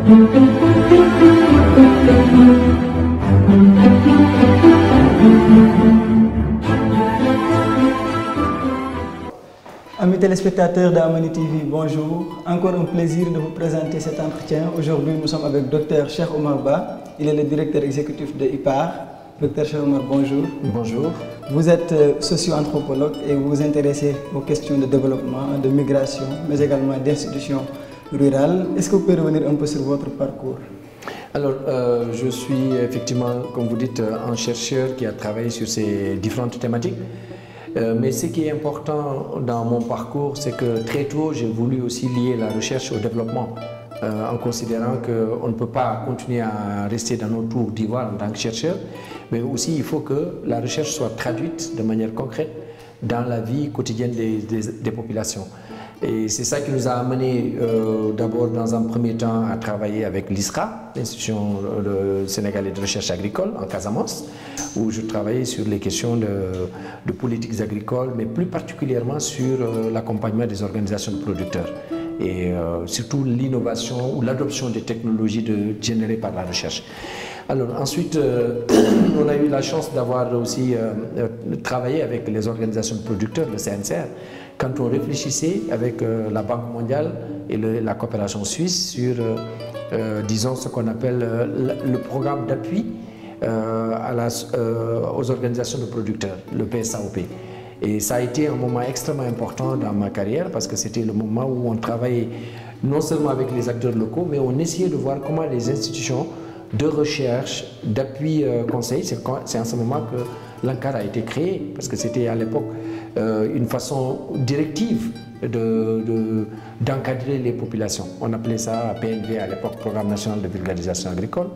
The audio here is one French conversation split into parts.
Amis téléspectateurs d'Amani TV, bonjour. Encore un plaisir de vous présenter cet entretien. Aujourd'hui, nous sommes avec Dr Cheikh Omar Ba. Il est le directeur exécutif de IPAR. Dr Cheikh Omar, bonjour. Bonjour. Vous êtes socio-anthropologue et vous vous intéressez aux questions de développement, de migration, mais également d'institutions rurales. Est-ce que vous pouvez revenir un peu sur votre parcours? Alors, je suis effectivement, comme vous dites, un chercheur qui a travaillé sur ces différentes thématiques. Mais ce qui est important dans mon parcours, c'est que très tôt, j'ai voulu aussi lier la recherche au développement, en considérant qu'on ne peut pas continuer à rester dans nos tours d'ivoire en tant que chercheur, mais aussi il faut que la recherche soit traduite de manière concrète dans la vie quotidienne des populations. Et c'est ça qui nous a amené d'abord dans un premier temps à travailler avec l'ISRA, l'Institution sénégalaise de recherche agricole en Casamance, où je travaillais sur les questions de politiques agricoles, mais plus particulièrement sur l'accompagnement des organisations de producteurs et surtout l'innovation ou l'adoption des technologies générées par la recherche. Alors ensuite, on a eu la chance d'avoir aussi travaillé avec les organisations de producteurs, le CNCR, quand on réfléchissait avec la Banque mondiale et la coopération suisse sur, disons, ce qu'on appelle le programme d'appui aux organisations de producteurs, le PSAOP. Et ça a été un moment extrêmement important dans ma carrière parce que c'était le moment où on travaillait non seulement avec les acteurs locaux, mais on essayait de voir comment les institutions de recherche, d'appui conseil, c'est en ce moment que l'ANCAR a été créé, parce que c'était à l'époque une façon directive d'encadrer les populations. On appelait ça PNV à l'époque, Programme national de vulgarisation agricole.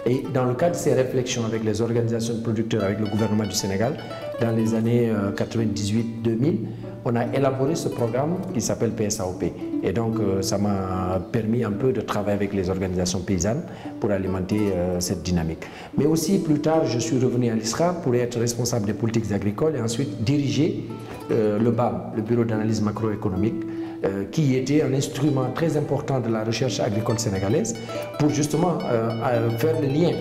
Et dans le cadre de ces réflexions avec les organisations de producteurs, avec le gouvernement du Sénégal, dans les années 98-2000, on a élaboré ce programme qui s'appelle PSAOP. Et donc, ça m'a permis un peu de travailler avec les organisations paysannes pour alimenter cette dynamique. Mais aussi, plus tard, je suis revenu à l'ISRA pour être responsable des politiques agricoles et ensuite diriger le BAM, le Bureau d'analyse macroéconomique, qui était un instrument très important de la recherche agricole sénégalaise pour justement faire le lien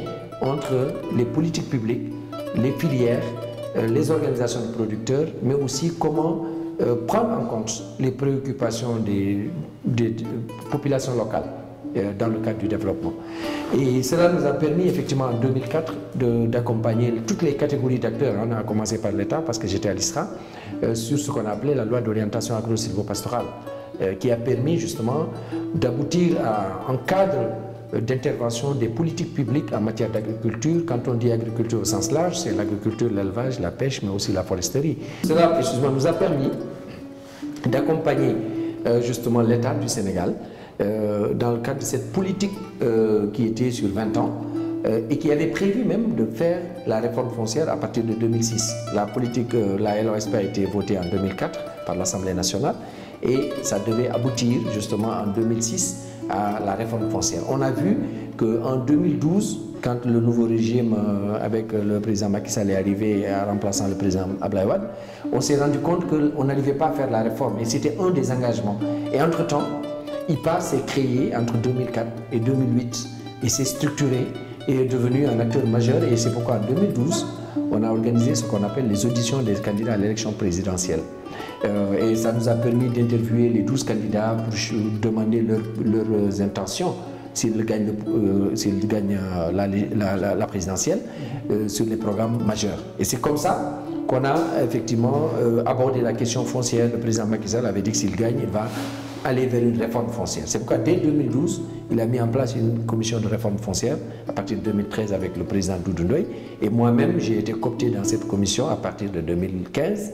entre les politiques publiques, les filières, les organisations de producteurs, mais aussi comment prendre en compte les préoccupations des populations locales dans le cadre du développement. Et cela nous a permis effectivement en 2004 d'accompagner toutes les catégories d'acteurs. On a commencé par l'État parce que j'étais à l'ISRA sur ce qu'on appelait la loi d'orientation agro-silvopastorale qui a permis justement d'aboutir à un cadre d'intervention des politiques publiques en matière d'agriculture. Quand on dit agriculture au sens large, c'est l'agriculture, l'élevage, la pêche, mais aussi la foresterie. Cela précisément nous a permis d'accompagner justement l'État du Sénégal dans le cadre de cette politique qui était sur 20 ans et qui avait prévu même de faire la réforme foncière à partir de 2006. La politique, la LOSP a été votée en 2004 par l'Assemblée nationale et ça devait aboutir justement en 2006 à la réforme foncière. On a vu qu'en 2012, quand le nouveau régime avec le président Macky Sall est arrivé en remplaçant le président Abdoulaye Wade, on s'est rendu compte qu'on n'arrivait pas à faire la réforme et c'était un des engagements. Et entre-temps, IPAR s'est créé entre 2004 et 2008 et s'est structuré et est devenu un acteur majeur et c'est pourquoi en 2012, on a organisé ce qu'on appelle les auditions des candidats à l'élection présidentielle. Et ça nous a permis d'interviewer les 12 candidats pour demander leurs intentions s'ils gagnent, la présidentielle sur les programmes majeurs. Et c'est comme ça qu'on a effectivement abordé la question foncière. Le président Macky Sall avait dit que s'il gagne, il va aller vers une réforme foncière. C'est pourquoi dès 2012, il a mis en place une commission de réforme foncière à partir de 2013 avec le président Doudou Ndoye. Et moi-même, j'ai été coopté dans cette commission à partir de 2015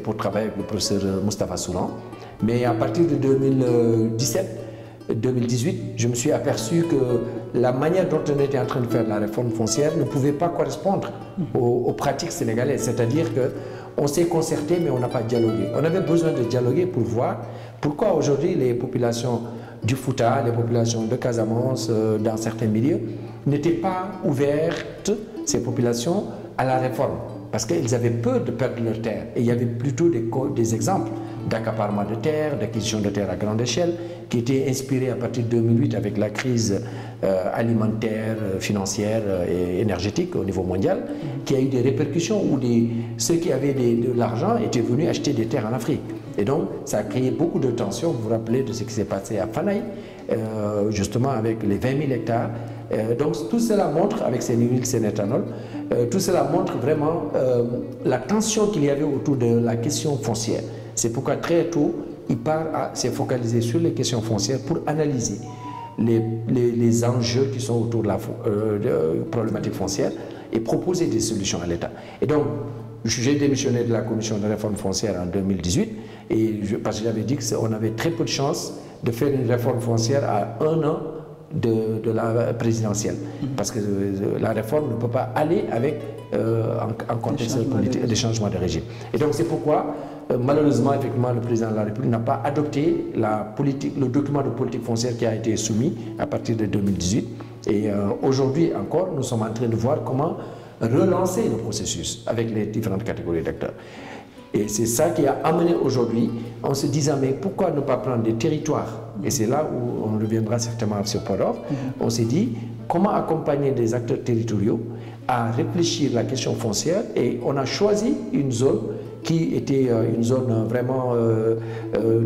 pour travailler avec le professeur Moustapha Souran. Mais à partir de 2017-2018, je me suis aperçu que la manière dont on était en train de faire la réforme foncière ne pouvait pas correspondre aux pratiques sénégalaises. C'est-à-dire qu'on s'est concerté, mais on n'a pas dialogué. On avait besoin de dialoguer pour voir pourquoi aujourd'hui les populations du Fouta, les populations de Casamance, dans certains milieux, n'étaient pas ouvertes, ces populations, à la réforme. Parce qu'ils avaient peur de perdre leur terre. Et il y avait plutôt des exemples d'accaparement de terres, d'acquisition de terres à grande échelle, qui était inspiré à partir de 2008 avec la crise alimentaire, financière et énergétique au niveau mondial, qui a eu des répercussions où ceux qui avaient de l'argent étaient venus acheter des terres en Afrique. Et donc, ça a créé beaucoup de tensions. Vous vous rappelez de ce qui s'est passé à Fanaï, justement avec les 20 000 hectares. Donc, tout cela montre, avec ces huiles sénétanol, tout cela montre vraiment la tension qu'il y avait autour de la question foncière. C'est pourquoi très tôt, IPAR s'est focalisé sur les questions foncières pour analyser les enjeux qui sont autour de la problématique foncière et proposer des solutions à l'État. Et donc, j'ai démissionné de la commission de réforme foncière en 2018 parce que j'avais dit qu'on avait très peu de chances de faire une réforme foncière à 1 an de la présidentielle. Parce que la réforme ne peut pas aller avec en contexte politique des changements de régime. Et donc c'est pourquoi malheureusement effectivement le président de la République n'a pas adopté le document de politique foncière qui a été soumis à partir de 2018. Et aujourd'hui encore, nous sommes en train de voir comment relancer le processus avec les différentes catégories d'acteurs. Et c'est ça qui a amené aujourd'hui, en se disant, mais pourquoi ne pas prendre des territoires? Et c'est là où on reviendra certainement sur Podor. On s'est dit, comment accompagner des acteurs territoriaux à réfléchir la question foncière? Et on a choisi une zone qui était une zone vraiment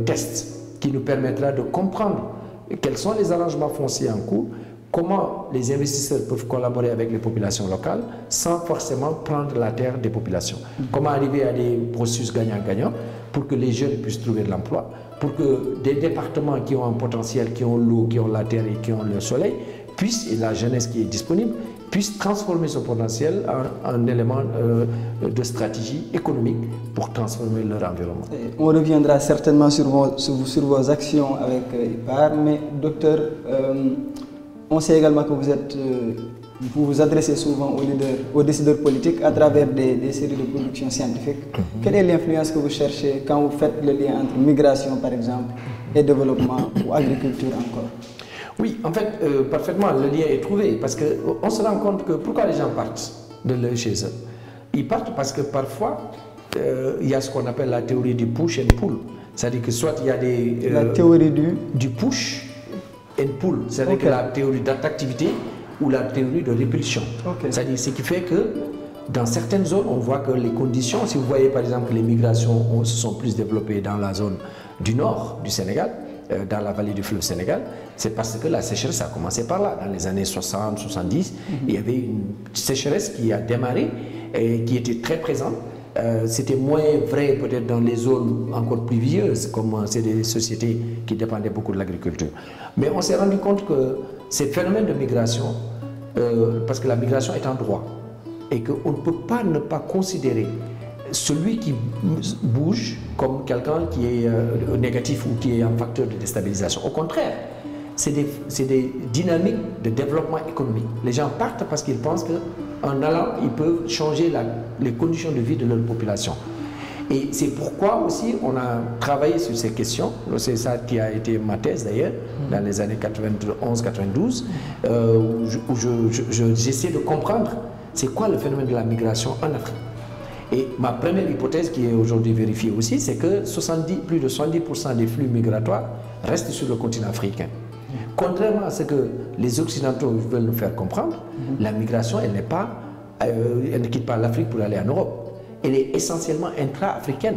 test, qui nous permettra de comprendre quels sont les arrangements fonciers en cours, comment les investisseurs peuvent collaborer avec les populations locales sans forcément prendre la terre des populations. Comment arriver à des processus gagnant-gagnant pour que les jeunes puissent trouver de l'emploi, pour que des départements qui ont un potentiel, qui ont l'eau, qui ont la terre et qui ont le soleil, puissent, et la jeunesse qui est disponible, puissent transformer ce potentiel en élément de stratégie économique pour transformer leur environnement. On reviendra certainement sur vos actions avec IPAR, mais docteur, on sait également que vous vous adressez souvent aux décideurs politiques à travers des séries de productions scientifiques. Quelle est l'influence que vous cherchez quand vous faites le lien entre migration, par exemple, et développement, ou agriculture encore? Oui, en fait, parfaitement, le lien est trouvé, parce qu'on se rend compte que pourquoi les gens partent de chez eux? Ils partent parce que parfois, il y a ce qu'on appelle la théorie du push and pull. C'est-à-dire que soit il y a la théorie du push and pull, c'est-à-dire que la théorie d'attractivité ou la théorie de répulsion. C'est-à-dire ce qui fait que dans certaines zones, on voit que les conditions, si vous voyez par exemple que les migrations se sont plus développées dans la zone du nord du Sénégal, dans la vallée du fleuve Sénégal, c'est parce que la sécheresse a commencé par là. Dans les années 60, 70, il y avait une sécheresse qui a démarré et qui était très présente. C'était moins vrai peut-être dans les zones encore pluvieuses, comme c'est des sociétés qui dépendaient beaucoup de l'agriculture. Mais on s'est rendu compte que ces phénomènes de migration, parce que la migration est un droit, et qu'on ne peut pas ne pas considérer celui qui bouge comme quelqu'un qui est négatif ou qui est un facteur de déstabilisation. Au contraire, c'est des dynamiques de développement économique. Les gens partent parce qu'ils pensent qu'en allant, ils peuvent changer les conditions de vie de leur population. Et c'est pourquoi aussi on a travaillé sur ces questions. C'est ça qui a été ma thèse d'ailleurs, dans les années 91-92, où j'essaie de comprendre c'est quoi le phénomène de la migration en Afrique. Et ma première hypothèse, qui est aujourd'hui vérifiée aussi, c'est que plus de 70% des flux migratoires restent sur le continent africain. Contrairement à ce que les Occidentaux veulent nous faire comprendre, la migration, elle ne quitte pas l'Afrique pour aller en Europe. Elle est essentiellement intra-africaine.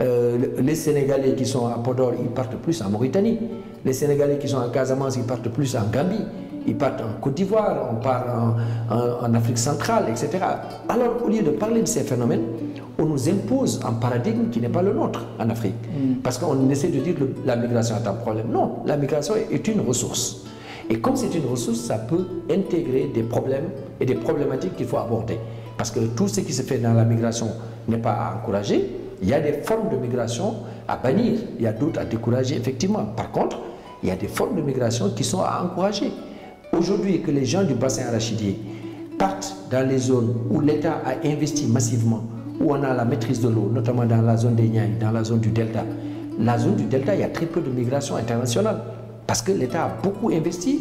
Les Sénégalais qui sont à Podor, ils partent plus en Mauritanie. Les Sénégalais qui sont en Casamance, ils partent plus en Gambie. Ils partent en Côte d'Ivoire, on part en Afrique centrale, etc. Alors, au lieu de parler de ces phénomènes, on nous impose un paradigme qui n'est pas le nôtre en Afrique. Parce qu'on essaie de dire que la migration est un problème. Non, la migration est une ressource. Et comme c'est une ressource, ça peut intégrer des problèmes et des problématiques qu'il faut aborder. Parce que tout ce qui se fait dans la migration n'est pas à encourager. Il y a des formes de migration à bannir, il y a d'autres à décourager, effectivement. Par contre, il y a des formes de migration qui sont à encourager. Aujourd'hui, que les gens du bassin arachidier partent dans les zones où l'État a investi massivement, où on a la maîtrise de l'eau, notamment dans la zone des Niayes, dans la zone du Delta. La zone du Delta, il y a très peu de migration internationale, parce que l'État a beaucoup investi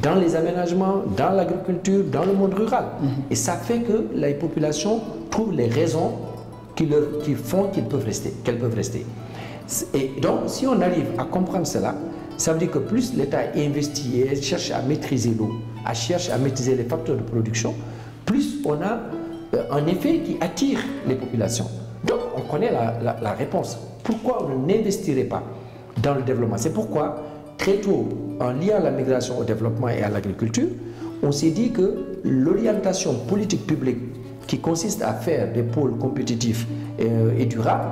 dans les aménagements, dans l'agriculture, dans le monde rural. Et ça fait que les populations trouvent les raisons qui font qu'elles peuvent rester. Et donc, si on arrive à comprendre cela, ça veut dire que plus l'État investit et cherche à maîtriser l'eau, cherche à maîtriser les facteurs de production, plus on a un effet qui attire les populations. Donc, on connaît la réponse. Pourquoi on n'investirait pas dans le développement? C'est pourquoi, très tôt, en liant la migration au développement et à l'agriculture, on s'est dit que l'orientation politique publique qui consiste à faire des pôles compétitifs et durables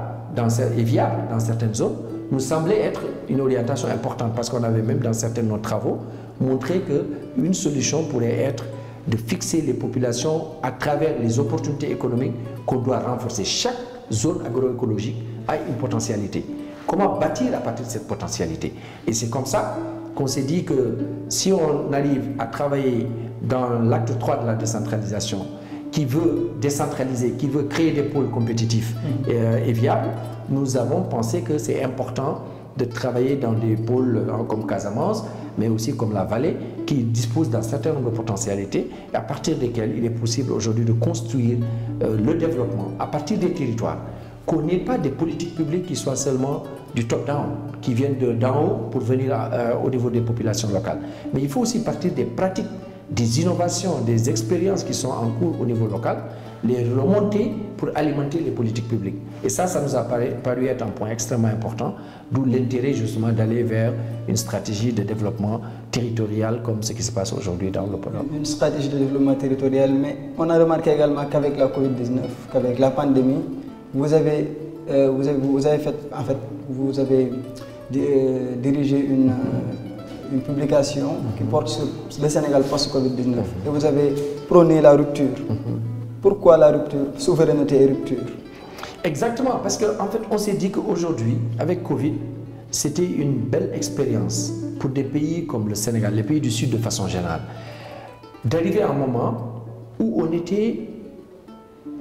et viables dans certaines zones nous semblait être une orientation importante parce qu'on avait même dans certains de nos travaux montré qu'une solution pourrait être de fixer les populations à travers les opportunités économiques qu'on doit renforcer. Chaque zone agroécologique a une potentialité. Comment bâtir à partir de cette potentialité? Et c'est comme ça qu'on s'est dit que si on arrive à travailler dans l'acte 3 de la décentralisation, qui veut décentraliser, qui veut créer des pôles compétitifs et viables, nous avons pensé que c'est important de travailler dans des pôles comme Casamance, mais aussi comme la vallée, qui disposent d'un certain nombre de potentialités, à partir desquelles il est possible aujourd'hui de construire le développement à partir des territoires. Qu'on n'ait pas des politiques publiques qui soient seulement du top-down, qui viennent d'en haut pour venir au niveau des populations locales. Mais il faut aussi partir des pratiques, des innovations, des expériences qui sont en cours au niveau local, les remonter pour alimenter les politiques publiques. Et ça nous a paru être un point extrêmement important, d'où l'intérêt justement d'aller vers une stratégie de développement territorial comme ce qui se passe aujourd'hui dans le programme. Une stratégie de développement territorial, mais on a remarqué également qu'avec la Covid-19, qu'avec la pandémie, vous avez dirigé une publication qui porte sur le Sénégal post-Covid-19 et vous avez prôné la rupture. Pourquoi la rupture? Souveraineté et rupture. Exactement, parce qu'en fait, on s'est dit qu'aujourd'hui, avec Covid, c'était une belle expérience pour des pays comme le Sénégal, les pays du Sud de façon générale, d'arriver à un moment où on était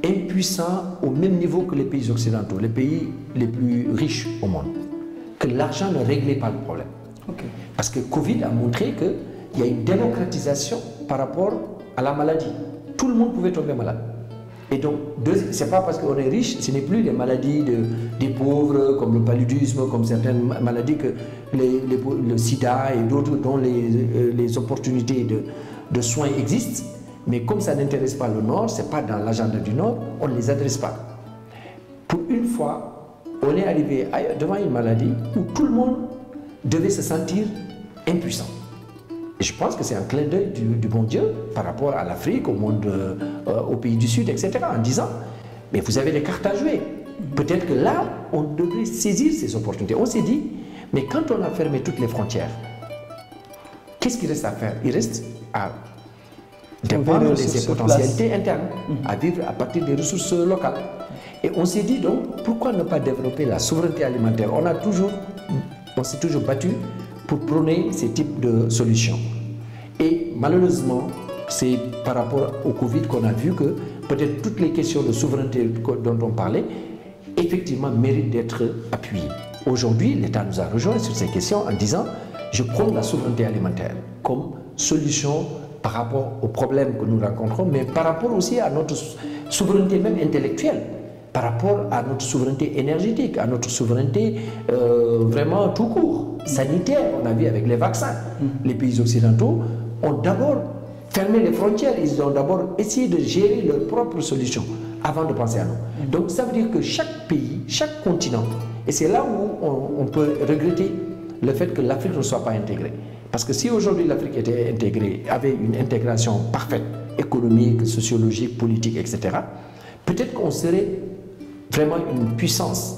impuissant au même niveau que les pays occidentaux, les pays les plus riches au monde, que l'argent ne réglait pas le problème. Parce que Covid a montré qu'il y a une démocratisation par rapport à la maladie. Tout le monde pouvait tomber malade. Et donc, ce n'est pas parce qu'on est riche, ce n'est plus les maladies des pauvres, comme le paludisme, comme certaines maladies que le sida et d'autres dont les opportunités de soins existent. Mais comme ça n'intéresse pas le Nord, ce n'est pas dans l'agenda du Nord, on ne les adresse pas. Pour une fois, on est arrivé devant une maladie où tout le monde devait se sentir impuissant. Et je pense que c'est un clin d'œil du bon Dieu par rapport à l'Afrique, au monde, aux pays du Sud, etc. En disant, mais vous avez des cartes à jouer. Peut-être que là, on devrait saisir ces opportunités. On s'est dit, mais quand on a fermé toutes les frontières, qu'est-ce qu'il reste à faire? Il reste à dépendre de ses potentialités internes, à vivre à partir des ressources locales. Et on s'est dit donc, pourquoi ne pas développer la souveraineté alimentaire? On s'est toujours battu pour prôner ces types de solutions. Et malheureusement, c'est par rapport au Covid qu'on a vu que peut-être toutes les questions de souveraineté dont on parlait, effectivement, méritent d'être appuyées. Aujourd'hui, l'État nous a rejoints sur ces questions en disant « Je prône la souveraineté alimentaire comme solution par rapport aux problèmes que nous rencontrons, mais par rapport aussi à notre souveraineté même intellectuelle, par rapport à notre souveraineté énergétique, à notre souveraineté vraiment tout court, sanitaire. On a vu avec les vaccins. Les pays occidentaux ont d'abord fermé les frontières, ils ont d'abord essayé de gérer leurs propres solutions avant de penser à nous. Donc ça veut dire que chaque pays, chaque continent, et c'est là où on peut regretter le fait que l'Afrique ne soit pas intégrée. Parce que si aujourd'hui l'Afrique était intégrée, avait une intégration parfaite, économique, sociologique, politique, etc., peut-être qu'on serait vraiment une puissance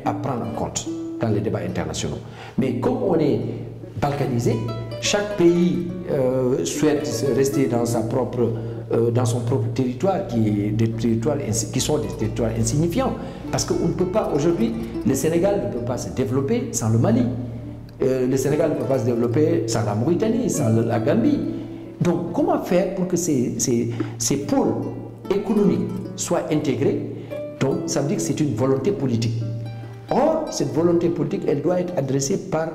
à prendre en compte dans les débats internationaux. Mais comme on est balkanisé, chaque pays souhaite rester dans son propre territoire, qui sont des territoires insignifiants. Parce qu'on ne peut pas, aujourd'hui, le Sénégal ne peut pas se développer sans le Mali. Le Sénégal ne peut pas se développer sans la Mauritanie, sans la Gambie. Donc, comment faire pour que ces pôles économiques soient intégrés? Donc, ça veut dire que c'est une volonté politique. Or, cette volonté politique, elle doit être adressée par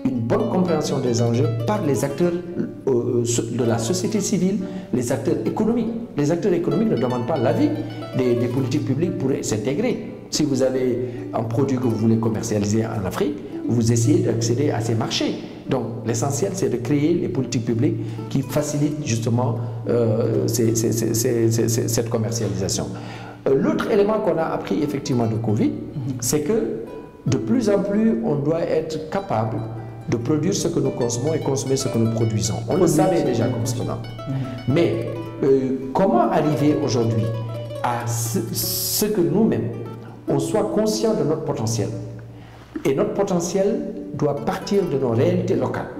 une bonne compréhension des enjeux par les acteurs de la société civile, les acteurs économiques. Les acteurs économiques ne demandent pas l'avis des politiques publiques pour s'intégrer. Si vous avez un produit que vous voulez commercialiser en Afrique, vous essayez d'accéder à ces marchés. Donc l'essentiel, c'est de créer les politiques publiques qui facilitent justement cette commercialisation. L'autre élément qu'on a appris effectivement de Covid, c'est que de plus en plus, on doit être capable de produire ce que nous consommons et consommer ce que nous produisons. On le savait déjà comme cela. Mais comment arriver aujourd'hui à ce que nous-mêmes, on soit conscients de notre potentiel. Et notre potentiel doit partir de nos réalités locales.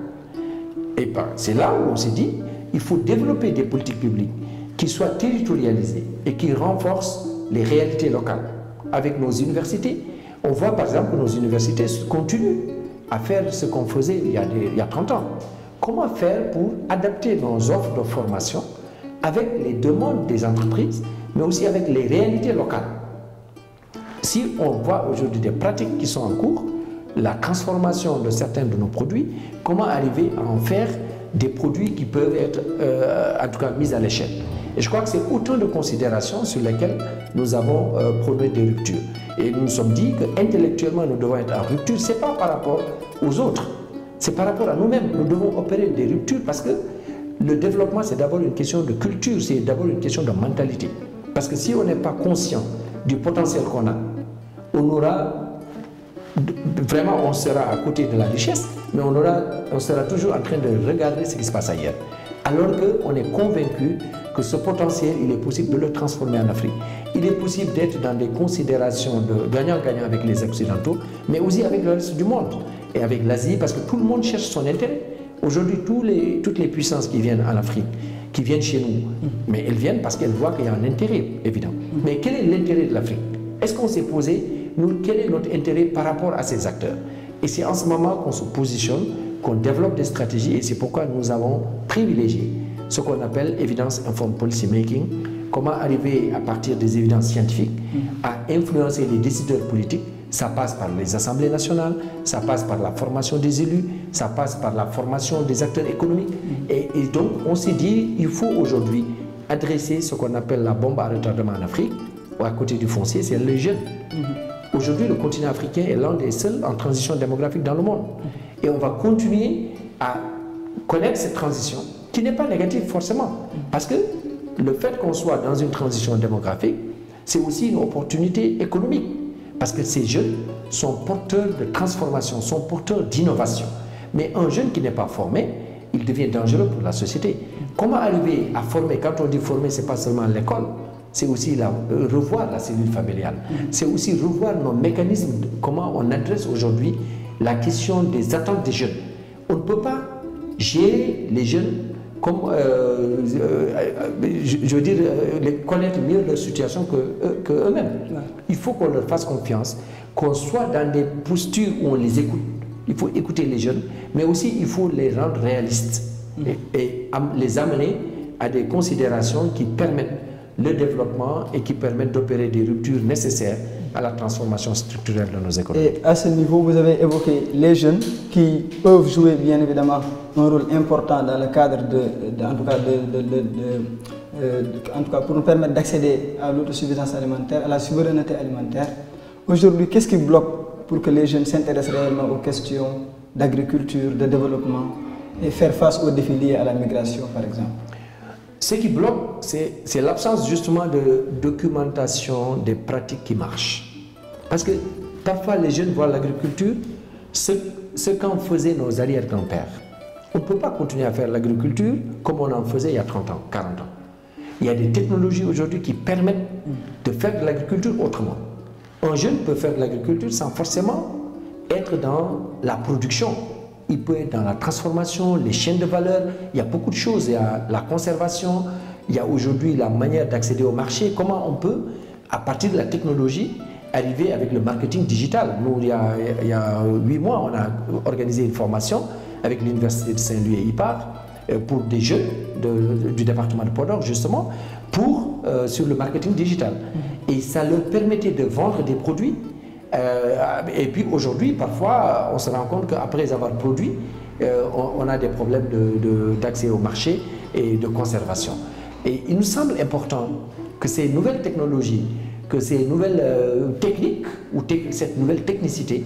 Et c'est là où on s'est dit, il faut développer des politiques publiques qui soient territorialisées et qui renforcent les réalités locales. Avec nos universités, on voit par exemple que nos universités continuent à faire ce qu'on faisait il y a 30 ans. Comment faire pour adapter nos offres de formation avec les demandes des entreprises, mais aussi avec les réalités locales? Si on voit aujourd'hui des pratiques qui sont en cours, la transformation de certains de nos produits, comment arriver à en faire des produits qui peuvent être en tout cas mis à l'échelle. Et je crois que c'est autant de considérations sur lesquelles nous avons prôné des ruptures. Et nous nous sommes dit qu'intellectuellement nous devons être en rupture, ce n'est pas par rapport aux autres, c'est par rapport à nous-mêmes. Nous devons opérer des ruptures parce que le développement c'est d'abord une question de culture, c'est d'abord une question de mentalité. Parce que si on n'est pas conscient du potentiel qu'on a, on aura vraiment, on sera à côté de la richesse, mais on sera toujours en train de regarder ce qui se passe ailleurs. Alors qu'on est convaincu que ce potentiel, il est possible de le transformer en Afrique. Il est possible d'être dans des considérations de gagnant-gagnant avec les Occidentaux, mais aussi avec le reste du monde et avec l'Asie, parce que tout le monde cherche son intérêt. Aujourd'hui, toutes les puissances qui viennent en Afrique, qui viennent chez nous, mais elles viennent parce qu'elles voient qu'il y a un intérêt, évident. Mais quel est l'intérêt de l'Afrique? Est-ce qu'on s'est posé, nous, quel est notre intérêt par rapport à ces acteurs? Et c'est en ce moment qu'on se positionne, qu'on développe des stratégies, et c'est pourquoi nous avons privilégié ce qu'on appelle Evidence Informed Policy Making, comment arriver à partir des évidences scientifiques à influencer les décideurs politiques. Ça passe par les assemblées nationales, ça passe par la formation des élus, ça passe par la formation des acteurs économiques. Et donc on s'est dit, il faut aujourd'hui adresser ce qu'on appelle la bombe à retardement en Afrique, ou à côté du foncier, c'est les jeunes. Aujourd'hui, le continent africain est l'un des seuls en transition démographique dans le monde. Et on va continuer à connaître cette transition, qui n'est pas négative forcément. Parce que le fait qu'on soit dans une transition démographique, c'est aussi une opportunité économique. Parce que ces jeunes sont porteurs de transformation, sont porteurs d'innovation. Mais un jeune qui n'est pas formé, il devient dangereux pour la société. Comment arriver à former? Quand on dit former, ce n'est pas seulement l'école, c'est aussi revoir la cellule familiale. C'est aussi revoir nos mécanismes, comment on adresse aujourd'hui la question des attentes des jeunes. On ne peut pas gérer les jeunes comme, je veux dire, connaître mieux leur situation qu'eux-mêmes. Il faut qu'on leur fasse confiance, qu'on soit dans des postures où on les écoute. Il faut écouter les jeunes, mais aussi il faut les rendre réalistes et les amener à des considérations qui permettent le développement et qui permettent d'opérer des ruptures nécessaires à la transformation structurelle de nos économies. Et à ce niveau, vous avez évoqué les jeunes qui peuvent jouer bien évidemment un rôle important dans le cadre en tout cas pour nous permettre d'accéder à l'autosuffisance alimentaire, à la souveraineté alimentaire. Aujourd'hui, qu'est-ce qui bloque pour que les jeunes s'intéressent réellement aux questions d'agriculture, de développement et faire face aux défis liés à la migration, par exemple? Ce qui bloque, c'est l'absence justement de documentation des pratiques qui marchent. Parce que parfois les jeunes voient l'agriculture, ce qu'en faisaient nos arrière-grands-pères. On ne peut pas continuer à faire l'agriculture comme on en faisait il y a 30 ans, 40 ans. Il y a des technologies aujourd'hui qui permettent de faire de l'agriculture autrement. Un jeune peut faire de l'agriculture sans forcément être dans la production. Il peut être dans la transformation, les chaînes de valeur, il y a beaucoup de choses. Il y a la conservation, il y a aujourd'hui la manière d'accéder au marché. Comment on peut, à partir de la technologie, arriver avec le marketing digital. Nous, il y a 8 mois, on a organisé une formation avec l'Université de Saint-Louis et IPAR pour des jeunes du département de Podor, justement, sur le marketing digital. Et ça leur permettait de vendre des produits. Et puis aujourd'hui, parfois, on se rend compte qu'après avoir produit, on a des problèmes d'accès au marché et de conservation. Et il nous semble important que ces nouvelles technologies que ces nouvelles techniques ou cette nouvelle technicité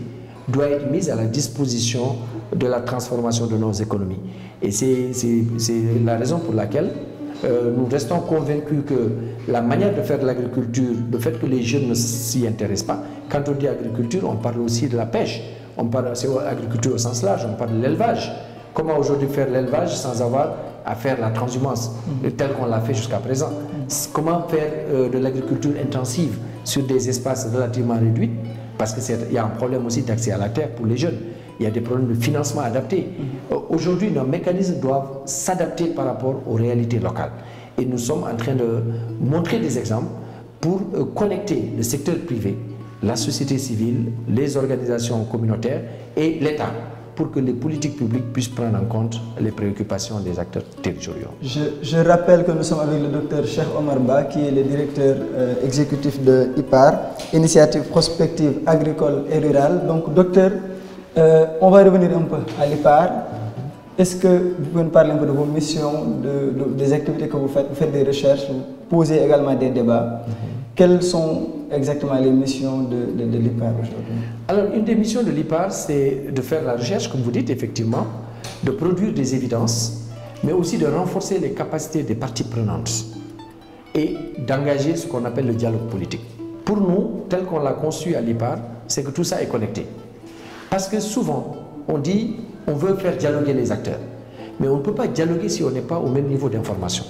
doit être mise à la disposition de la transformation de nos économies. Et c'est la raison pour laquelle nous restons convaincus que la manière de faire de l'agriculture, le fait que les jeunes ne s'y intéressent pas, quand on dit agriculture, on parle aussi de la pêche, on parle de l'agriculture au sens large, on parle de l'élevage. Comment aujourd'hui faire l'élevage sans avoir à faire la transhumance, telle qu'on l'a fait jusqu'à présent? Comment faire de l'agriculture intensive sur des espaces relativement réduits? Parce qu'il y a un problème aussi d'accès à la terre pour les jeunes. Il y a des problèmes de financement adaptés. Aujourd'hui, nos mécanismes doivent s'adapter par rapport aux réalités locales. Et nous sommes en train de montrer des exemples pour connecter le secteur privé, la société civile, les organisations communautaires et l'État, pour que les politiques publiques puissent prendre en compte les préoccupations des acteurs territoriaux. Je rappelle que nous sommes avec le docteur Cheikh Omar Ba, qui est le directeur exécutif de IPAR, Initiative Prospective Agricole et Rurale. Donc, docteur, on va revenir un peu à l'IPAR. Est-ce que vous pouvez nous parler un peu de vos missions, des activités que vous faites? Vous faites des recherches, vous posez également des débats. Quelles sont exactement les missions de l'IPAR aujourd'hui? Alors, une des missions de l'IPAR, c'est de faire la recherche, comme vous dites, effectivement, de produire des évidences, mais aussi de renforcer les capacités des parties prenantes et d'engager ce qu'on appelle le dialogue politique. Pour nous, tel qu'on l'a conçu à l'IPAR, c'est que tout ça est connecté. Parce que souvent, on dit on veut faire dialoguer les acteurs, mais on ne peut pas dialoguer si on n'est pas au même niveau d'information.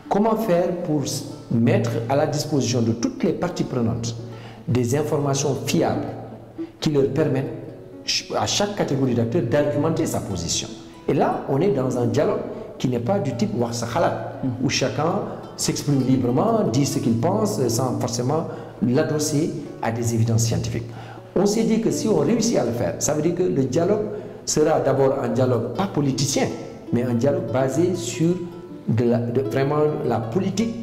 Comment faire pour mettre à la disposition de toutes les parties prenantes des informations fiables qui leur permettent à chaque catégorie d'acteurs d'argumenter sa position? Et là, on est dans un dialogue qui n'est pas du type Warsa Khalat, où chacun s'exprime librement, dit ce qu'il pense, sans forcément l'adosser à des évidences scientifiques. On s'est dit que si on réussit à le faire, ça veut dire que le dialogue sera d'abord un dialogue pas politicien, mais un dialogue basé sur vraiment la politique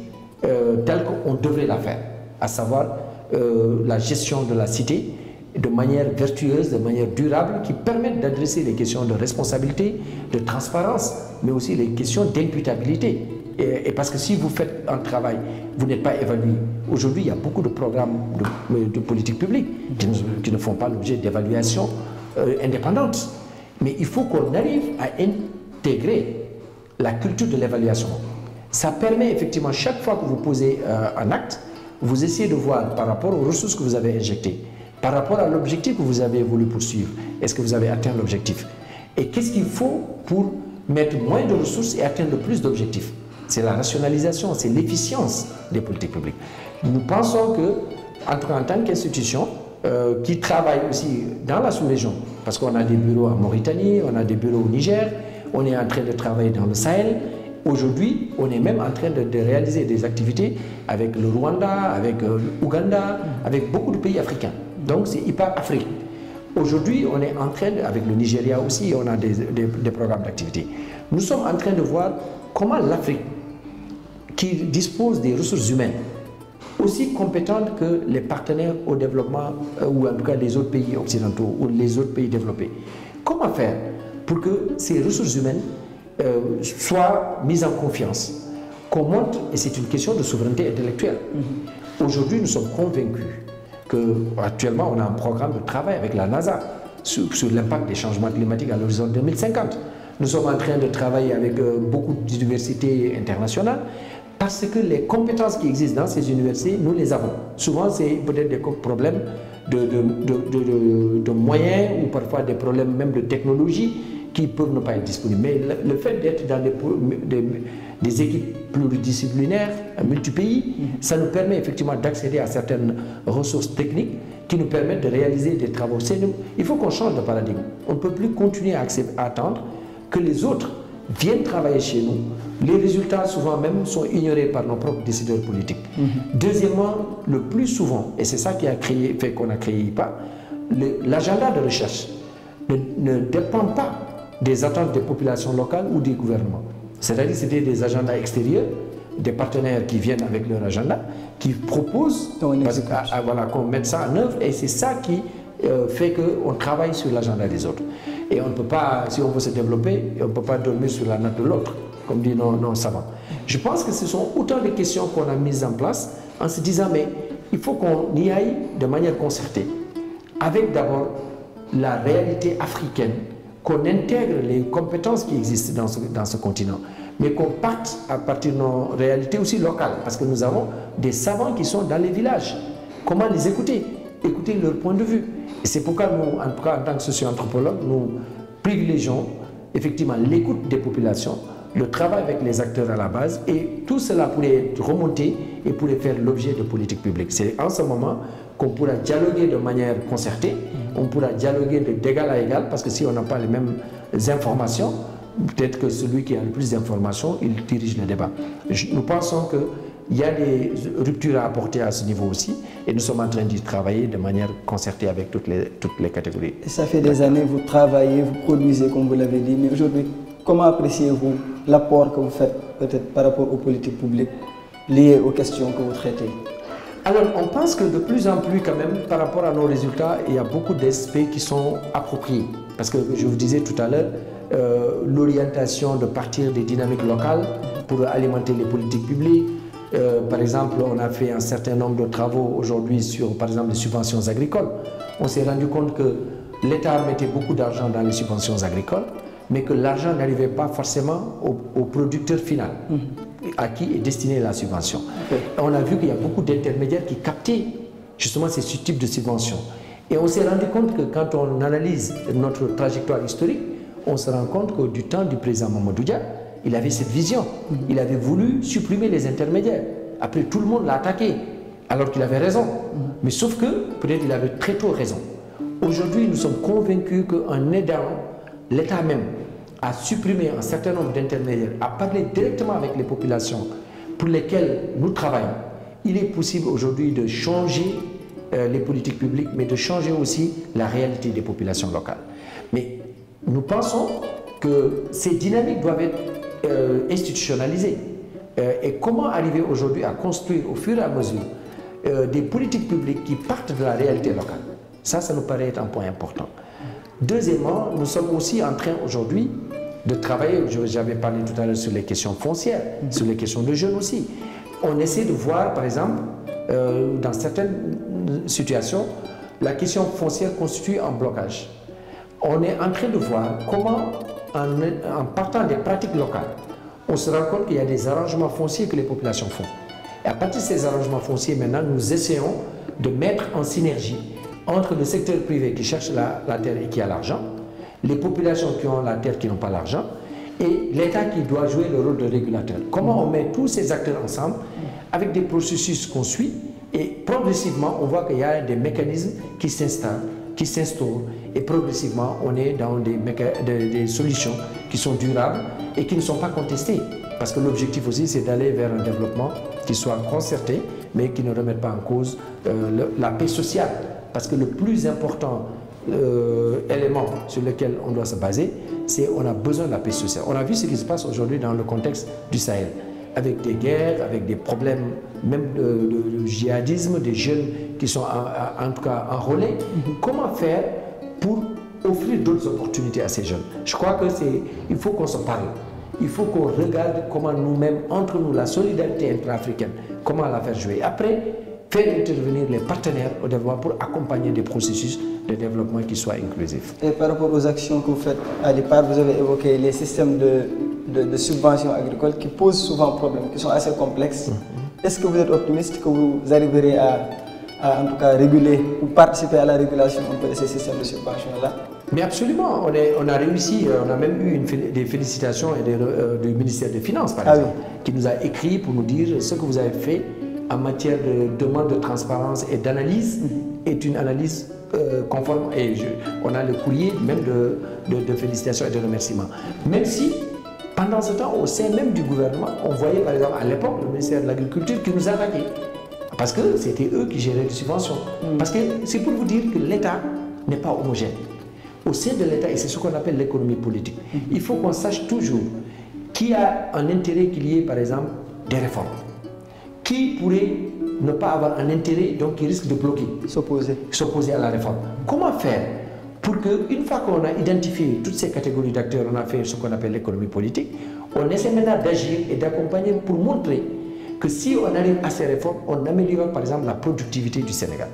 telle qu'on devrait la faire, à savoir la gestion de la cité de manière vertueuse, de manière durable, qui permette d'adresser les questions de responsabilité, de transparence, mais aussi les questions d'imputabilité. Et parce que si vous faites un travail, vous n'êtes pas évalué. Aujourd'hui, il y a beaucoup de programmes de politique publique qui ne font pas l'objet d'évaluation indépendante. Mais il faut qu'on arrive à intégrer la culture de l'évaluation. Ça permet effectivement, chaque fois que vous posez un acte, vous essayez de voir par rapport aux ressources que vous avez injectées, par rapport à l'objectif que vous avez voulu poursuivre, est-ce que vous avez atteint l'objectif? Et qu'est-ce qu'il faut pour mettre moins de ressources et atteindre plus d'objectifs? C'est la rationalisation, c'est l'efficience des politiques publiques. Nous pensons que, en tout cas en tant qu'institution, qui travaille aussi dans la sous-région, parce qu'on a des bureaux en Mauritanie, on a des bureaux au Niger, on est en train de travailler dans le Sahel. Aujourd'hui, on est même en train de réaliser des activités avec le Rwanda, avec l'Ouganda, avec beaucoup de pays africains. Donc c'est IPAR Afrique. Aujourd'hui, on est en train, avec le Nigeria aussi, on a des programmes d'activité. Nous sommes en train de voir comment l'Afrique, qui dispose des ressources humaines aussi compétentes que les partenaires au développement, ou en tout cas les autres pays occidentaux ou les autres pays développés, comment faire pour que ces ressources humaines soient mises en confiance, qu'on montre, et c'est une question de souveraineté intellectuelle. Aujourd'hui, nous sommes convaincus qu'actuellement, on a un programme de travail avec la NASA sur l'impact des changements climatiques à l'horizon 2050. Nous sommes en train de travailler avec beaucoup d'universités internationales parce que les compétences qui existent dans ces universités, nous les avons. Souvent, c'est peut-être des problèmes de moyens ou parfois des problèmes même de technologie qui peuvent ne pas être disponibles. Mais le fait d'être dans des équipes pluridisciplinaires, multi-pays, ça nous permet effectivement d'accéder à certaines ressources techniques qui nous permettent de réaliser des travaux. Il faut qu'on change de paradigme. On ne peut plus continuer à attendre que les autres viennent travailler chez nous. Les résultats, souvent même, sont ignorés par nos propres décideurs politiques. Deuxièmement, le plus souvent, et c'est ça qui a fait qu'on a créé IPAR, l'agenda de recherche ne dépend pas des attentes des populations locales ou des gouvernements. C'est-à-dire que c'était des agendas extérieurs, des partenaires qui viennent avec leur agenda, qui proposent voilà, qu'on mette ça en œuvre, et c'est ça qui fait qu'on travaille sur l'agenda des autres. Et on ne peut pas, si on veut se développer, on ne peut pas dormir sur la nappe de l'autre, comme dit nos savants. Je pense que ce sont autant de questions qu'on a mises en place en se disant, mais il faut qu'on y aille de manière concertée, avec d'abord la réalité africaine, qu'on intègre les compétences qui existent dans ce continent, mais qu'on parte à partir de nos réalités aussi locales, parce que nous avons des savants qui sont dans les villages. Comment les écouter? Écouter leur point de vue. Et c'est pourquoi nous, en tout cas en tant que socio-anthropologues, nous privilégions effectivement l'écoute des populations, le travail avec les acteurs à la base, et tout cela pourrait remonter et pourrait faire l'objet de politiques publiques. C'est en ce moment qu'on pourra dialoguer de manière concertée, on pourra dialoguer d'égal à égal, parce que si on n'a pas les mêmes informations, peut-être que celui qui a le plus d'informations, il dirige le débat. Nous pensons qu'il y a des ruptures à apporter à ce niveau aussi, et nous sommes en train d'y travailler de manière concertée avec toutes les catégories. Et ça fait des années, vous travaillez, vous produisez, comme vous l'avez dit, mais aujourd'hui, comment appréciez-vous l'apport que vous faites peut-être par rapport aux politiques publiques liées aux questions que vous traitez? Alors, on pense que de plus en plus, quand même, par rapport à nos résultats, il y a beaucoup d'aspects qui sont appropriés. Parce que, je vous disais tout à l'heure, l'orientation de partir des dynamiques locales pour alimenter les politiques publiques. Par exemple, on a fait un certain nombre de travaux aujourd'hui sur, par exemple, les subventions agricoles. On s'est rendu compte que l'État mettait beaucoup d'argent dans les subventions agricoles, mais que l'argent n'arrivait pas forcément au producteur final, à qui est destinée la subvention. On a vu qu'il y a beaucoup d'intermédiaires qui captaient justement ce type de subventions. Et on s'est rendu compte que quand on analyse notre trajectoire historique, on se rend compte que du temps du président Mamadou Dia, il avait cette vision. Il avait voulu supprimer les intermédiaires. Après, tout le monde l'a attaqué, alors qu'il avait raison. Mais sauf que, peut-être il avait très tôt raison. Aujourd'hui, nous sommes convaincus qu'en aidant l'État même à supprimer un certain nombre d'intermédiaires, à parler directement avec les populations pour lesquelles nous travaillons, il est possible aujourd'hui de changer les politiques publiques, mais de changer aussi la réalité des populations locales. Mais nous pensons que ces dynamiques doivent être institutionnalisées. Et comment arriver aujourd'hui à construire au fur et à mesure des politiques publiques qui partent de la réalité locale? Ça nous paraît être un point important. Deuxièmement, nous sommes aussi en train aujourd'hui de travailler, j'avais parlé tout à l'heure sur les questions foncières, sur les questions de jeunes aussi. On essaie de voir, par exemple, dans certaines situations, la question foncière constitue un blocage. On est en train de voir comment, en partant des pratiques locales, on se rend compte qu'il y a des arrangements fonciers que les populations font. Et à partir de ces arrangements fonciers, maintenant, nous essayons de mettre en synergie entre le secteur privé qui cherche la terre et qui a l'argent, les populations qui ont la terre qui n'ont pas l'argent, et l'État qui doit jouer le rôle de régulateur. Comment on met tous ces acteurs ensemble avec des processus qu'on suit, et progressivement, on voit qu'il y a des mécanismes qui s'installent, qui s'instaurent, et progressivement, on est dans des solutions qui sont durables et qui ne sont pas contestées. Parce que l'objectif aussi, c'est d'aller vers un développement qui soit concerté, mais qui ne remette pas en cause la paix sociale. Parce que le plus important élément sur lequel on doit se baser, c'est qu'on a besoin de la paix sociale. On a vu ce qui se passe aujourd'hui dans le contexte du Sahel, avec des guerres, avec des problèmes même de djihadisme, des jeunes qui sont en tout cas enrôlés. Comment faire pour offrir d'autres opportunités à ces jeunes? Je crois qu'il faut qu'on se parle. Il faut qu'on regarde comment nous-mêmes, entre nous, la solidarité intra-africaine, comment la faire jouer. Après, faire intervenir les partenaires au développement pour accompagner des processus de développement qui soient inclusifs. Et par rapport aux actions que vous faites à l'IPAR, vous avez évoqué les systèmes de subventions agricoles qui posent souvent problème, qui sont assez complexes. Est-ce que vous êtes optimiste que vous arriverez à en tout cas réguler ou participer à la régulation un peu de ces systèmes de subventions-là? Mais absolument, on a réussi, on a même eu des félicitations du ministère des Finances, par exemple, qui nous a écrit pour nous dire ce que vous avez fait en matière de demande de transparence et d'analyse est une analyse conforme. Et on a le courrier même de félicitations et de remerciements. Même si, pendant ce temps, au sein même du gouvernement, on voyait par exemple à l'époque le ministère de l'Agriculture qui nous attaquait. Parce que c'était eux qui géraient les subventions. Parce que c'est pour vous dire que l'État n'est pas homogène. Au sein de l'État, et c'est ce qu'on appelle l'économie politique, il faut qu'on sache toujours qui a un intérêt qu'il y ait, par exemple, des réformes. Qui pourrait ne pas avoir un intérêt, donc qui risque de bloquer, s'opposer à la réforme. Comment faire pour qu'une fois qu'on a identifié toutes ces catégories d'acteurs, on a fait ce qu'on appelle l'économie politique, on essaie maintenant d'agir et d'accompagner pour montrer que si on arrive à ces réformes, on améliore par exemple la productivité du Sénégal.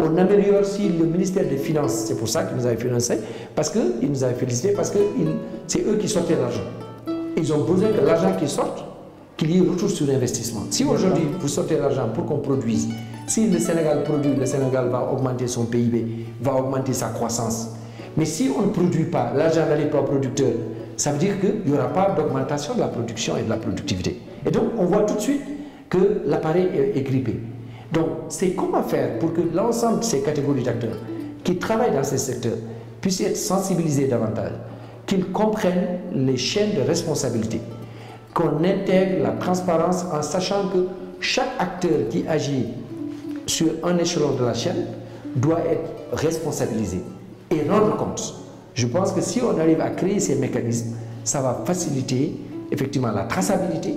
On améliore si le ministère des Finances, c'est pour ça qu'ils nous avaient financé, parce qu'ils nous avaient félicité, parce que c'est eux qui sortaient l'argent. Ils ont besoin que l'argent qui sorte, qu'il y ait retour sur investissement. Si aujourd'hui vous sortez l'argent pour qu'on produise, si le Sénégal produit, le Sénégal va augmenter son PIB, va augmenter sa croissance. Mais si on ne produit pas, l'argent n'arrive pas au producteur, ça veut dire qu'il n'y aura pas d'augmentation de la production et de la productivité. Et donc on voit tout de suite que l'appareil est grippé. Donc c'est comment faire pour que l'ensemble de ces catégories d'acteurs qui travaillent dans ces secteurs puissent être sensibilisés davantage, qu'ils comprennent les chaînes de responsabilité, qu'on intègre la transparence en sachant que chaque acteur qui agit sur un échelon de la chaîne doit être responsabilisé et rendre compte. Je pense que si on arrive à créer ces mécanismes, ça va faciliter effectivement la traçabilité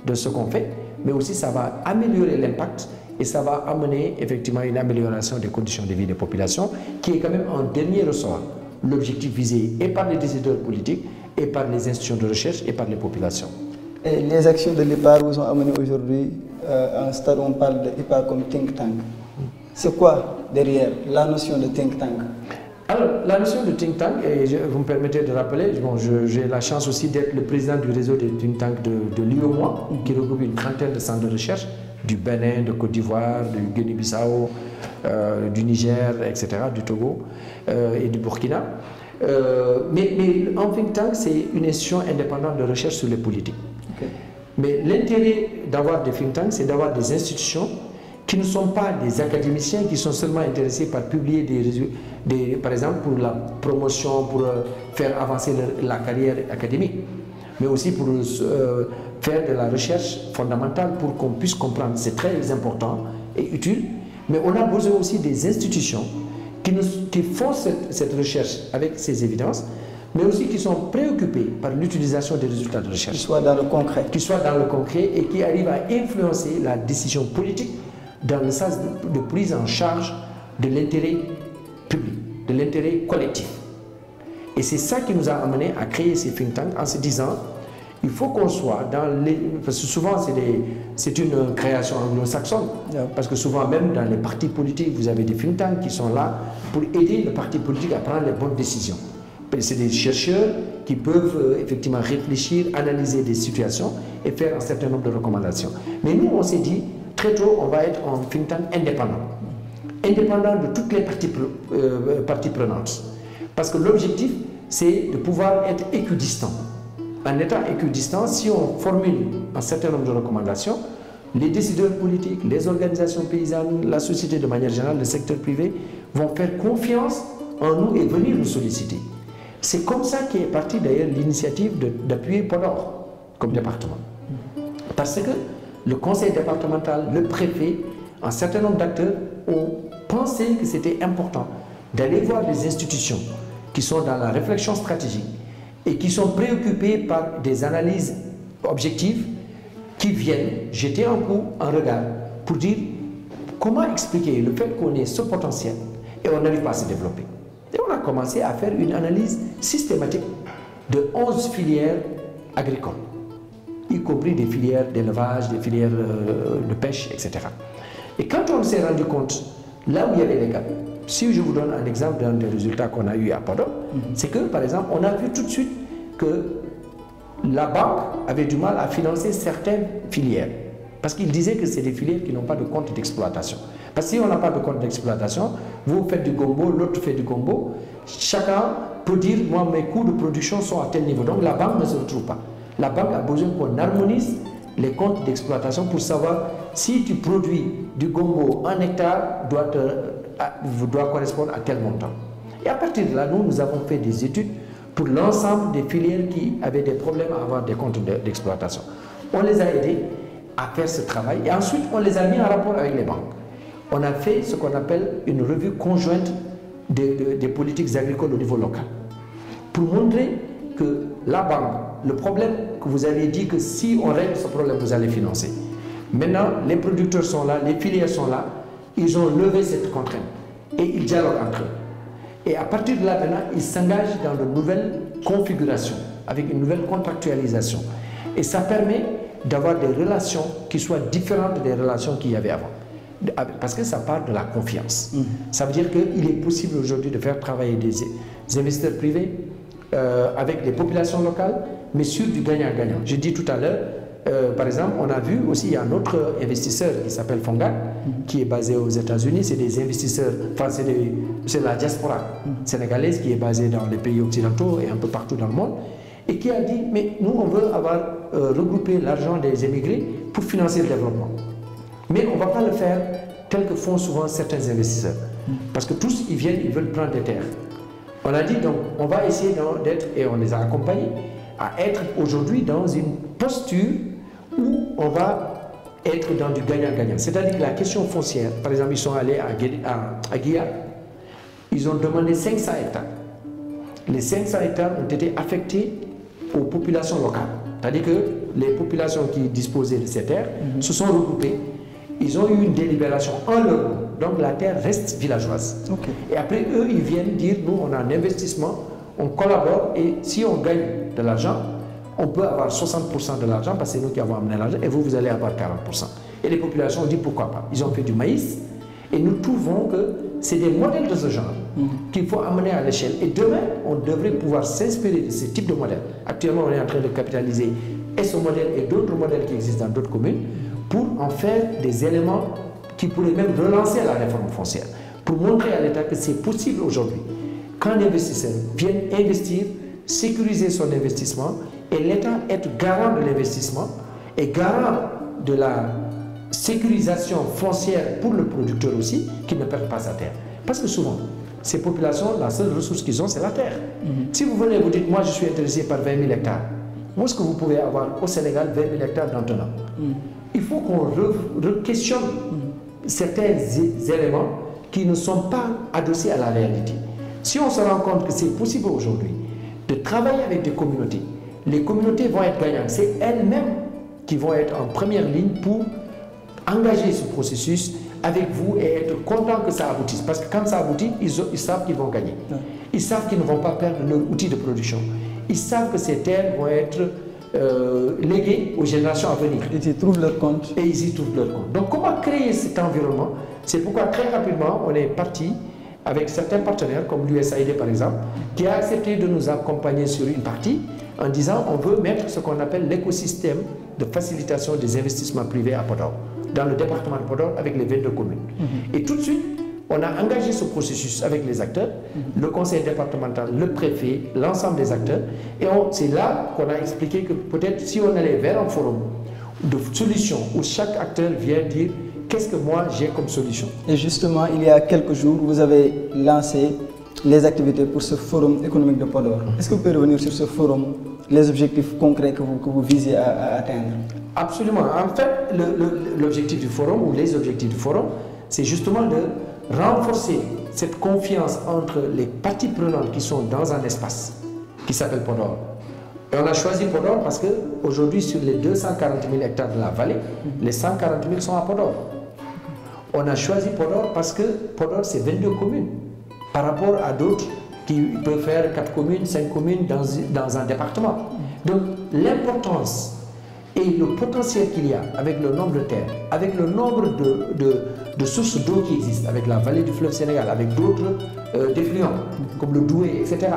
de ce qu'on fait, mais aussi ça va améliorer l'impact et ça va amener effectivement une amélioration des conditions de vie des populations, qui est quand même en dernier ressort l'objectif visé et par les décideurs politiques, et par les institutions de recherche, et par les populations. Et les actions de l'IPAR vous ont amené aujourd'hui à un stade où on parle de l'IPAR comme think tank. C'est quoi derrière la notion de think tank? Alors, la notion de think tank, et vous me permettez de rappeler, bon, j'ai la chance aussi d'être le président du réseau des think tanks de l'UOMOA, qui regroupe une trentaine de centres de recherche, du Bénin, de Côte d'Ivoire, du Guinée-Bissau, du Niger, etc., du Togo et du Burkina. Mais un think tank, c'est une institution indépendante de recherche sur les politiques. Okay. Mais l'intérêt d'avoir des think tanks, c'est d'avoir des institutions qui ne sont pas des académiciens qui sont seulement intéressés par publier par exemple pour la promotion, pour faire avancer la carrière académique, mais aussi pour faire de la recherche fondamentale pour qu'on puisse comprendre. C'est très important et utile, mais on a besoin aussi des institutions qui font cette recherche avec ces évidences, mais aussi qui sont préoccupés par l'utilisation des résultats de recherche. Qui soient dans le concret. Qui soient dans le concret et qui arrivent à influencer la décision politique dans le sens de prise en charge de l'intérêt public, de l'intérêt collectif. Et c'est ça qui nous a amené à créer ces think tanks en se disant, il faut qu'on soit dans les... Parce que souvent c'est une création anglo-saxonne, parce que souvent même dans les partis politiques, vous avez des think tanks qui sont là pour aider le parti politique à prendre les bonnes décisions. C'est des chercheurs qui peuvent effectivement réfléchir, analyser des situations et faire un certain nombre de recommandations. Mais nous, on s'est dit, très tôt, on va être un think tank indépendant. Indépendant de toutes les parties prenantes. Parce que l'objectif, c'est de pouvoir être équidistant. En étant équidistant, si on formule un certain nombre de recommandations, les décideurs politiques, les organisations paysannes, la société de manière générale, le secteur privé, vont faire confiance en nous et venir nous solliciter. C'est comme ça qu'est partie d'ailleurs l'initiative d'appuyer Podor comme département. Parce que le conseil départemental, le préfet, un certain nombre d'acteurs ont pensé que c'était important d'aller voir des institutions qui sont dans la réflexion stratégique et qui sont préoccupés par des analyses objectives qui viennent jeter un coup, un regard, pour dire comment expliquer le fait qu'on ait ce potentiel et on n'arrive pas à se développer. Et on a commencé à faire une analyse systématique de 11 filières agricoles, y compris des filières d'élevage, des filières de pêche, etc. Et quand on s'est rendu compte, là où il y avait les gaps, si je vous donne un exemple d'un des résultats qu'on a eu à Podor, c'est que, par exemple, on a vu tout de suite que la banque avait du mal à financer certaines filières. Parce qu'il disait que c'est des filières qui n'ont pas de compte d'exploitation. Parce que si on n'a pas de compte d'exploitation, vous faites du gombo, l'autre fait du gombo, chacun peut dire, moi mes coûts de production sont à tel niveau. Donc la banque ne se retrouve pas. La banque a besoin qu'on harmonise les comptes d'exploitation pour savoir si tu produis du gombo, un hectare doit correspondre à tel montant. Et à partir de là, nous avons fait des études pour l'ensemble des filières qui avaient des problèmes à avoir des comptes d'exploitation. On les a aidés à faire ce travail et ensuite on les a mis en rapport avec les banques. On a fait ce qu'on appelle une revue conjointe des politiques agricoles au niveau local pour montrer que la banque, le problème que vous avez dit que si on règle ce problème, vous allez financer. Maintenant, les producteurs sont là, les filières sont là, ils ont levé cette contrainte et ils dialoguent entre eux. Et à partir de là, maintenant, ils s'engagent dans de nouvelles configurations, avec une nouvelle contractualisation. Et ça permet d'avoir des relations qui soient différentes des relations qu'il y avait avant. Parce que ça part de la confiance. Ça veut dire qu'il est possible aujourd'hui de faire travailler des investisseurs privés avec les populations locales, mais sur du gagnant-gagnant. Je dis tout à l'heure, par exemple, on a vu aussi, il y a un autre investisseur qui s'appelle Fongat, qui est basé aux États-Unis. C'est des investisseurs, enfin c'est la diaspora sénégalaise qui est basée dans les pays occidentaux et un peu partout dans le monde, et qui a dit, mais nous on veut avoir regroupé l'argent des émigrés pour financer le développement. Mais on ne va pas le faire tel que font souvent certains investisseurs. Parce que tous, ils viennent, ils veulent prendre des terres. On a dit, donc, on va essayer d'être, et on les a accompagnés, à être aujourd'hui dans une posture où on va être dans du gagnant-gagnant. C'est-à-dire que la question foncière, par exemple, ils sont allés à Guia, ils ont demandé 500 hectares. Les 500 hectares ont été affectés aux populations locales. C'est-à-dire que les populations qui disposaient de ces terres se sont regroupées. Ils ont eu une délibération en leur nom. Donc la terre reste villageoise. Okay. Et après, eux, ils viennent dire, nous, on a un investissement, on collabore, et si on gagne de l'argent, on peut avoir 60% de l'argent, parce que c'est nous qui avons amené l'argent, et vous, vous allez avoir 40%. Et les populations ont dit, pourquoi pas. Ils ont fait du maïs, et nous trouvons que c'est des modèles de ce genre qu'il faut amener à l'échelle. Et demain, on devrait pouvoir s'inspirer de ce type de modèles. Actuellement, on est en train de capitaliser et ce modèle et d'autres modèles qui existent dans d'autres communes, pour en faire des éléments qui pourraient même relancer la réforme foncière, pour montrer à l'État que c'est possible aujourd'hui qu'un investisseur vienne investir, sécuriser son investissement, et l'État être garant de l'investissement et garant de la sécurisation foncière pour le producteur aussi, qui ne perd pas sa terre. Parce que souvent, ces populations, la seule ressource qu'ils ont, c'est la terre. Si vous venez et vous dites, moi je suis intéressé par 20 000 hectares, où est-ce que vous pouvez avoir au Sénégal 20 000 hectares dans un an? Il faut qu'on re-questionne certains éléments qui ne sont pas adossés à la réalité. Si on se rend compte que c'est possible aujourd'hui de travailler avec des communautés, les communautés vont être gagnantes. C'est elles-mêmes qui vont être en première ligne pour engager ce processus avec vous et être contents que ça aboutisse. Parce que quand ça aboutit, ils savent qu'ils vont gagner. Ils savent qu'ils ne vont pas perdre leur outil de production. Ils savent que ces terres vont être léguées aux générations à venir. Et ils y trouvent leur compte. Et ils y trouvent leur compte. Donc comment créer cet environnement? C'est pourquoi très rapidement, on est parti avec certains partenaires, comme l'USAID par exemple, qui a accepté de nous accompagner sur une partie en disant on veut mettre ce qu'on appelle l'écosystème de facilitation des investissements privés à Podor, dans le département de Podor avec les 22 communes. Et tout de suite, on a engagé ce processus avec les acteurs, le conseil départemental, le préfet, l'ensemble des acteurs, et c'est là qu'on a expliqué que peut-être si on allait vers un forum de solutions où chaque acteur vient dire qu'est-ce que moi j'ai comme solution. Et justement, il y a quelques jours, vous avez lancé les activités pour ce forum économique de Podor. Est-ce que vous pouvez revenir sur ce forum, les objectifs concrets que vous visez à atteindre? Absolument. En fait, l'objectif du forum ou les objectifs du forum, c'est justement de renforcer cette confiance entre les parties prenantes qui sont dans un espace qui s'appelle Podor. Et on a choisi Podor parce qu'aujourd'hui, sur les 240 000 hectares de la vallée, les 140 000 sont à Podor. On a choisi Podor parce que Podor, c'est 22 communes par rapport à d'autres qui peuvent faire 4 communes, 5 communes dans un département. Donc, l'importance et le potentiel qu'il y a avec le nombre de terres, avec le nombre de sources d'eau qui existent, avec la vallée du fleuve Sénégal, avec d'autres défluents, comme le Doué, etc.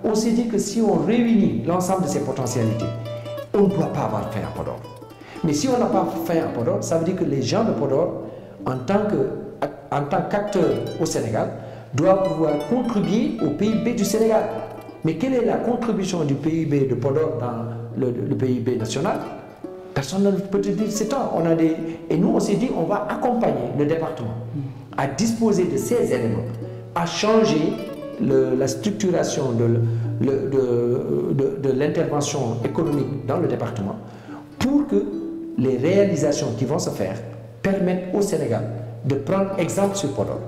On s'est dit que si on réunit l'ensemble de ces potentialités, on ne doit pas avoir faim à Podor. Mais si on n'a pas faim à Podor, ça veut dire que les gens de Podor, en tant qu'acteurs au Sénégal, doivent pouvoir contribuer au PIB du Sénégal. Mais quelle est la contribution du PIB de Podor dans le PIB national? Personne ne peut te dire c'est tant. Et nous, on s'est dit, on va accompagner le département à disposer de ces éléments, à changer la structuration de l'intervention économique dans le département pour que les réalisations qui vont se faire permettent au Sénégal de prendre exemple sur Podor.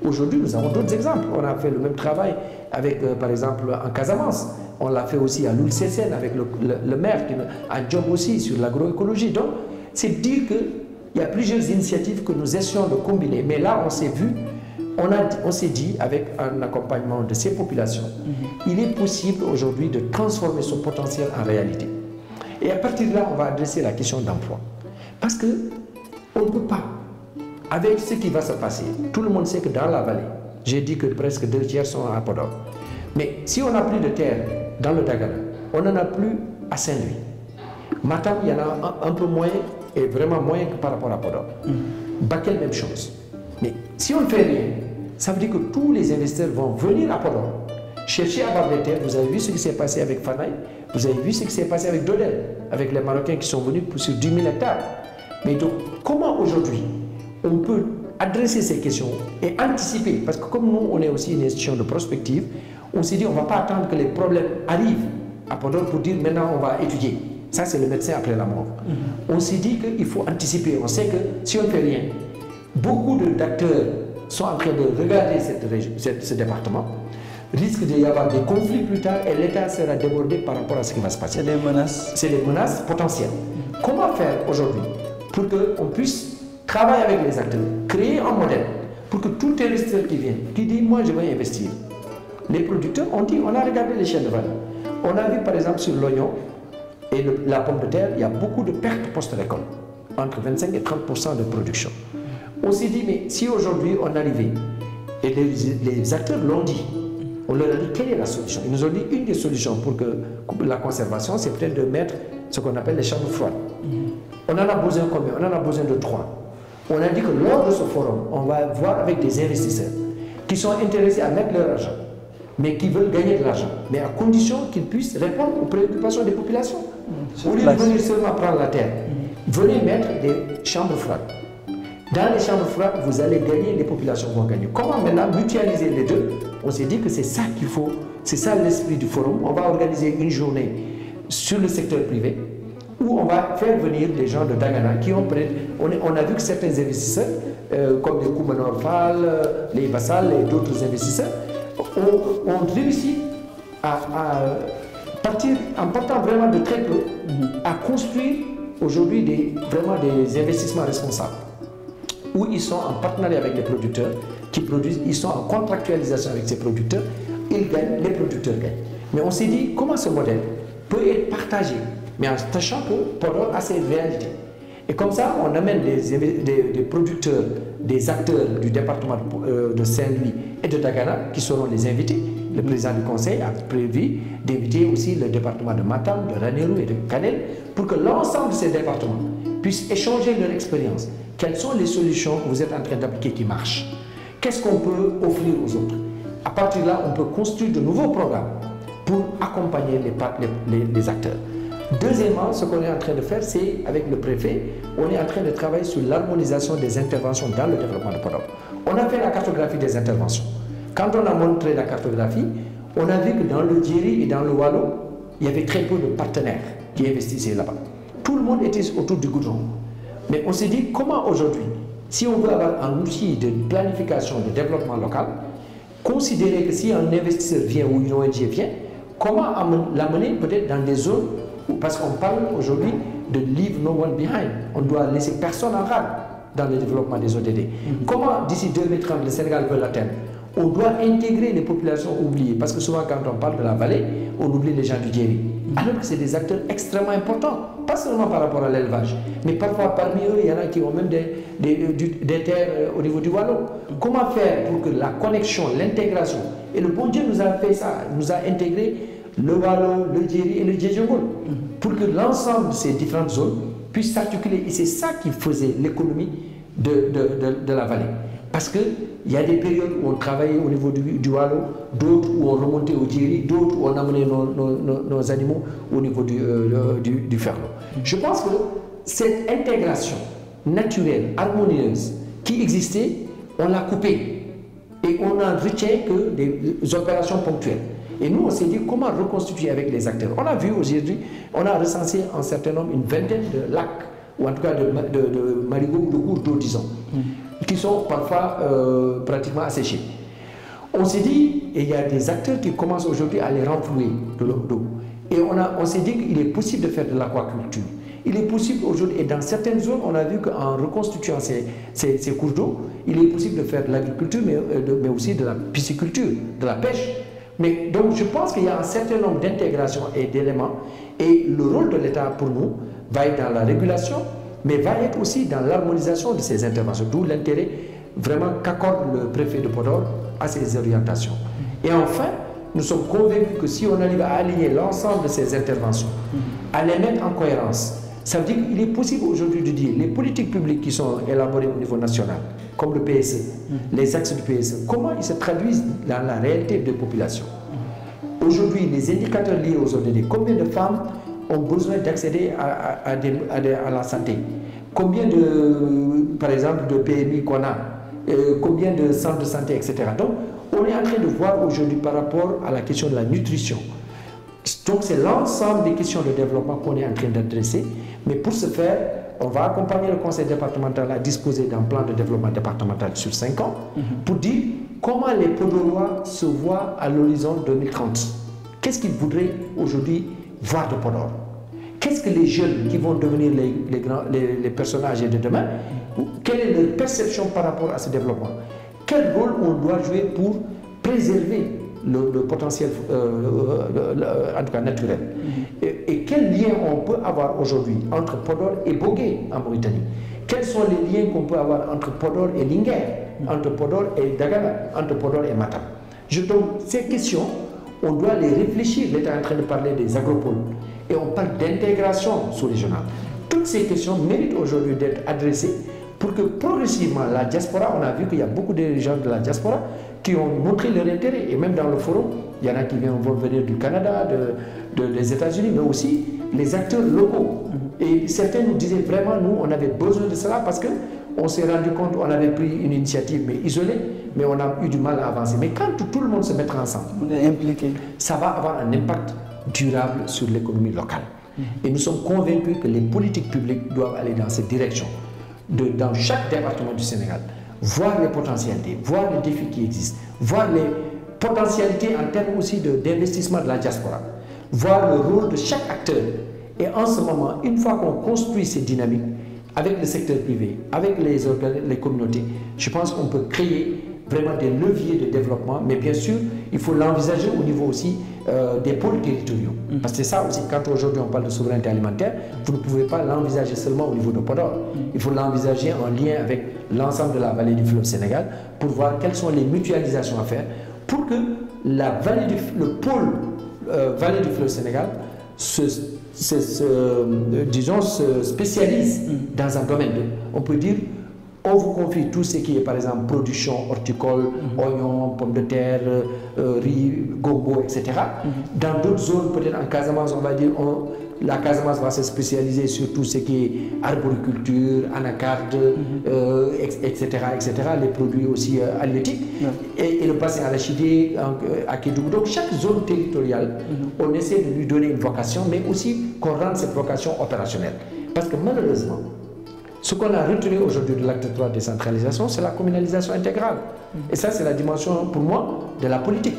Aujourd'hui, nous avons d'autres exemples. On a fait le même travail avec, par exemple, en Casamance. On l'a fait aussi à Loul-Sessène avec le maire, à Job aussi, sur l'agroécologie. Donc, c'est dire qu'il y a plusieurs initiatives que nous essayons de combiner. Mais là, on s'est vu, on s'est dit, avec un accompagnement de ces populations, il est possible aujourd'hui de transformer ce potentiel en réalité. Et à partir de là, on va adresser la question d'emploi. Parce qu'on ne peut pas, avec ce qui va se passer, tout le monde sait que dans la vallée, j'ai dit que presque 2/3 sont à Podor. Mais si on n'a plus de terre dans le Dagana, on n'en a plus à Saint-Louis. Matam, il y en a un peu moins, et vraiment moins que par rapport à Podor. Bakel, même chose. Mais si on ne fait rien, ça veut dire que tous les investisseurs vont venir à Podor, chercher à avoir des terres. Vous avez vu ce qui s'est passé avec Fanaï, vous avez vu ce qui s'est passé avec Dodel, avec les Marocains qui sont venus sur 10 000 hectares. Mais donc, comment aujourd'hui on peut adresser ces questions et anticiper? Parce que comme nous, on est aussi une institution de prospective, on s'est dit on ne va pas attendre que les problèmes arrivent à Podor pour dire maintenant on va étudier. Ça, c'est le médecin après la mort. On s'est dit qu'il faut anticiper. On sait que si on ne fait rien, beaucoup d'acteurs sont en train de regarder ce département, risque d'y avoir des conflits plus tard et l'État sera débordé par rapport à ce qui va se passer. C'est des menaces. C'est des menaces potentielles. Comment faire aujourd'hui pour qu'on puisse travailler avec les acteurs, créer un modèle pour que tout investisseur qui vient, qui dit moi je vais investir. Les producteurs ont dit, on a regardé les chaînes de valeur. On a vu par exemple sur l'oignon et la pomme de terre, il y a beaucoup de pertes post-récolte, entre 25 et 30% de production. On s'est dit, mais si aujourd'hui on arrivait, et les acteurs l'ont dit, on leur a dit quelle est la solution. Ils nous ont dit une des solutions pour la conservation, c'est peut-être de mettre ce qu'on appelle les chambres froides. On en a besoin combien? On en a besoin de 3. On a dit que lors de ce forum, on va voir avec des investisseurs qui sont intéressés à mettre leur argent, mais qui veulent gagner de l'argent, mais à condition qu'ils puissent répondre aux préoccupations des populations. Au lieu de venir seulement prendre la terre, venez mettre des chambres froides. Dans les chambres froides, vous allez gagner, les populations vont gagner. Comment maintenant mutualiser les deux? On s'est dit que c'est ça qu'il faut, c'est ça l'esprit du forum. On va organiser une journée sur le secteur privé où on va faire venir des gens de Dagana qui ont on a vu que certains investisseurs, comme les Koumanor Fall, les Bassal et d'autres investisseurs, ont réussi à partir, en partant vraiment de très peu, à construire aujourd'hui vraiment des investissements responsables, où ils sont en partenariat avec les producteurs qui produisent, ils sont en contractualisation avec ces producteurs, ils gagnent, les producteurs gagnent. Mais on s'est dit, comment ce modèle peut être partagé, mais en sachant que Podor a ses réalités. Et comme ça, on amène des producteurs, des acteurs du département de Saint-Louis et de Dagana qui seront les invités. Le président du conseil a prévu d'inviter aussi le département de Matam, de Ranérou et de Kanel pour que l'ensemble de ces départements puissent échanger leur expérience. Quelles sont les solutions que vous êtes en train d'appliquer qui marchent? Qu'est-ce qu'on peut offrir aux autres? À partir de là, on peut construire de nouveaux programmes pour accompagner les acteurs. Deuxièmement, ce qu'on est en train de faire, c'est avec le préfet, on est en train de travailler sur l'harmonisation des interventions dans le développement de Podor. On a fait la cartographie des interventions. Quand on a montré la cartographie, on a vu que dans le Djeri et dans le Wallo, il y avait très peu de partenaires qui investissaient là-bas. Tout le monde était autour du goudron. Mais on s'est dit, comment aujourd'hui, si on veut avoir un outil de planification de développement local, considérer que si un investisseur vient ou une ONG vient, comment l'amener peut-être dans des zones, parce qu'on parle aujourd'hui de leave no one behind. On doit laisser personne en rade dans le développement des ODD. Comment d'ici 2030 le Sénégal veut l'atteindre? On doit intégrer les populations oubliées, parce que souvent quand on parle de la vallée, on oublie les gens du Djeri. Alors que c'est des acteurs extrêmement importants, pas seulement par rapport à l'élevage, mais parfois parmi eux, il y en a qui ont même des terres au niveau du Wallo. Comment faire pour que la connexion, l'intégration, et le bon Dieu nous a fait ça, nous a intégré le Wallo, le Djeri et le Djedjongol, pour que l'ensemble de ces différentes zones puissent s'articuler. Et c'est ça qui faisait l'économie de la vallée. Parce qu'il y a des périodes où on travaillait au niveau du Wallo, d'autres où on remontait au Djeri, d'autres où on amenait nos animaux au niveau du Ferlo. Je pense que cette intégration naturelle, harmonieuse, qui existait, on l'a coupée. Et on n'en retient que des opérations ponctuelles. Et nous, on s'est dit comment reconstituer avec les acteurs. On a vu aujourd'hui, on a recensé un certain nombre, une vingtaine de lacs, ou en tout cas de marigots, de cours d'eau, disons, qui sont parfois pratiquement asséchés. On s'est dit, et il y a des acteurs qui commencent aujourd'hui à les renflouer de l'eau. Et on s'est dit qu'il est possible de faire de l'aquaculture. Il est possible aujourd'hui, et dans certaines zones, on a vu qu'en reconstituant ces cours d'eau, il est possible de faire de l'agriculture, mais aussi de la pisciculture, de la pêche. Mais donc je pense qu'il y a un certain nombre d'intégrations et d'éléments, et le rôle de l'État pour nous va être dans la régulation, mais va être aussi dans l'harmonisation de ces interventions, d'où l'intérêt vraiment qu'accorde le préfet de Podor à ces orientations. Et enfin, nous sommes convaincus que si on arrive à aligner l'ensemble de ces interventions, à les mettre en cohérence, ça veut dire qu'il est possible aujourd'hui de dire les politiques publiques qui sont élaborées au niveau national, comme le PSE, les axes du PSE, comment ils se traduisent dans la réalité des populations. Aujourd'hui, les indicateurs liés aux ODD, combien de femmes ont besoin d'accéder à la santé, combien de, par exemple, de PMI qu'on a, combien de centres de santé, etc. Donc, on est en train de voir aujourd'hui par rapport à la question de la nutrition. Donc, c'est l'ensemble des questions de développement qu'on est en train d'adresser. Mais pour ce faire, on va accompagner le conseil départemental à disposer d'un plan de développement départemental sur 5 ans pour dire comment les Podorois se voient à l'horizon 2030. Qu'est-ce qu'ils voudraient aujourd'hui voir de Podor? Qu'est-ce que les jeunes qui vont devenir les personnes âgées de demain, quelle est leur perception par rapport à ce développement? Quel rôle on doit jouer pour préserver le potentiel en tout cas naturel? Et quel lien on peut avoir aujourd'hui entre Podor et Bogué en Mauritanie? Quels sont les liens qu'on peut avoir entre Podor et Linguère, entre Podor et Dagana, entre Podor et Matam? Donc ces questions, on doit les réfléchir. L'État est en train de parler des agropoles et on parle d'intégration sous-régionale. Toutes ces questions méritent aujourd'hui d'être adressées pour que progressivement la diaspora, on a vu qu'il y a beaucoup de gens de la diaspora qui ont montré leur intérêt, et même dans le forum, il y en a qui vont venir du Canada, des États-Unis, mais aussi les acteurs locaux. Et certains nous disaient vraiment, nous, on avait besoin de cela parce qu'on s'est rendu compte, on avait pris une initiative, mais isolée, mais on a eu du mal à avancer. Mais quand tout le monde se mettra ensemble, on est impliqué, ça va avoir un impact durable sur l'économie locale. Et nous sommes convaincus que les politiques publiques doivent aller dans cette direction. Dans chaque département du Sénégal, voir les potentialités, voir les défis qui existent, voir les potentialités en termes aussi d'investissement de la diaspora, voir le rôle de chaque acteur. Et en ce moment, une fois qu'on construit ces dynamiques avec le secteur privé, avec les communautés, je pense qu'on peut créer vraiment des leviers de développement, mais bien sûr, il faut l'envisager au niveau aussi des pôles territoriaux. Parce que c'est ça aussi, quand aujourd'hui on parle de souveraineté alimentaire, vous ne pouvez pas l'envisager seulement au niveau de Podor. Il faut l'envisager en lien avec l'ensemble de la vallée du fleuve Sénégal pour voir quelles sont les mutualisations à faire pour que le pôle vallée du fleuve Sénégal se spécialise dans un domaine. On peut dire, on vous confie tout ce qui est par exemple production horticole, oignons, pommes de terre, riz, gombo, etc. Dans d'autres zones, peut-être en Casamance, on va dire, la Casamance va se spécialiser sur tout ce qui est arboriculture, anacarde, etc., les produits aussi halieutiques, et le bassin arachidé à Kédougou. Donc chaque zone territoriale, on essaie de lui donner une vocation, mais aussi qu'on rende cette vocation opérationnelle. Parce que malheureusement, ce qu'on a retenu aujourd'hui de l'acte 3 de décentralisation, c'est la communalisation intégrale. Et ça, c'est la dimension, pour moi, de la politique.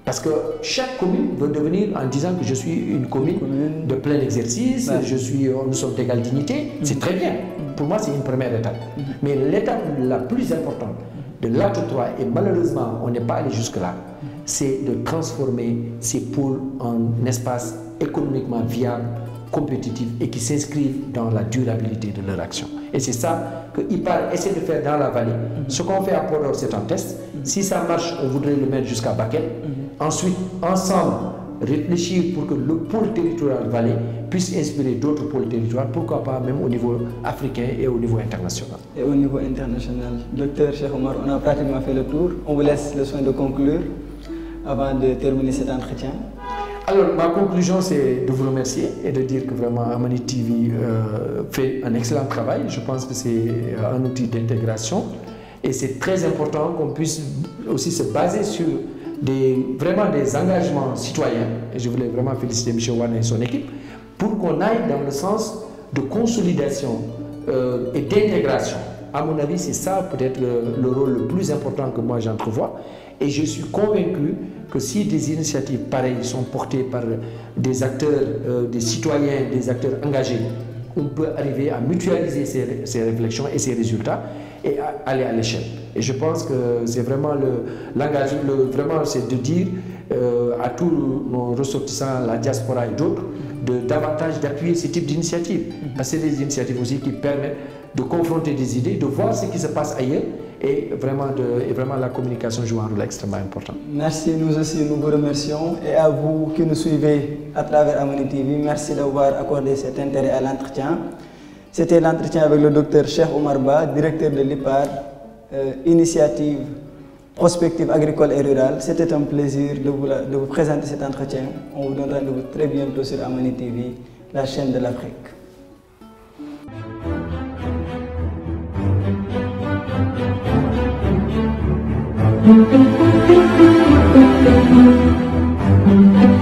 Parce que chaque commune veut devenir, en disant que je suis une commune de plein exercice, nous sommes d'égale dignité, c'est très bien. Pour moi, c'est une première étape. Mais l'étape la plus importante de l'acte 3, et malheureusement, on n'est pas allé jusque-là, c'est de transformer ces pôles en espace économiquement viable, compétitifs et qui s'inscrivent dans la durabilité de leur action. Et c'est ça que IPAR essaie de faire dans la vallée. Ce qu'on fait à Podor, c'est un test. Si ça marche, on voudrait le mettre jusqu'à Bakel. Ensuite, ensemble, réfléchir pour que le pôle territorial vallée puisse inspirer d'autres pôles territoriaux, pourquoi pas même au niveau africain et au niveau international. Et au niveau international. Docteur Cheikh Omar, on a pratiquement fait le tour. On vous laisse le soin de conclure avant de terminer cet entretien. Alors, ma conclusion, c'est de vous remercier et de dire que vraiment Amani TV fait un excellent travail. Je pense que c'est un outil d'intégration et c'est très important qu'on puisse aussi se baser sur vraiment des engagements citoyens. Et je voulais vraiment féliciter M. Wane et son équipe pour qu'on aille dans le sens de consolidation et d'intégration. À mon avis, c'est ça peut-être le rôle le plus important que moi j'entrevois. Et je suis convaincu que si des initiatives pareilles sont portées par des acteurs, des citoyens, des acteurs engagés, on peut arriver à mutualiser ces réflexions et ces résultats et à aller à l'échelle. Et je pense que c'est vraiment l'engagement, vraiment c'est de dire à tous nos ressortissants, la diaspora et d'autres, davantage d'appuyer ce type d'initiatives. Parce que c'est des initiatives aussi qui permettent de confronter des idées, de voir ce qui se passe ailleurs et vraiment la communication joue un rôle extrêmement important. Merci, nous aussi nous vous remercions et à vous qui nous suivez à travers Harmony TV, merci d'avoir accordé cet intérêt à l'entretien. C'était l'entretien avec le docteur Cheikh Oumar Ba, directeur de l'IPAR, initiative prospective agricole et rurale. C'était un plaisir de vous présenter cet entretien. On vous donne rendez-vous très bientôt sur Harmony TV, la chaîne de l'Afrique. Thank you.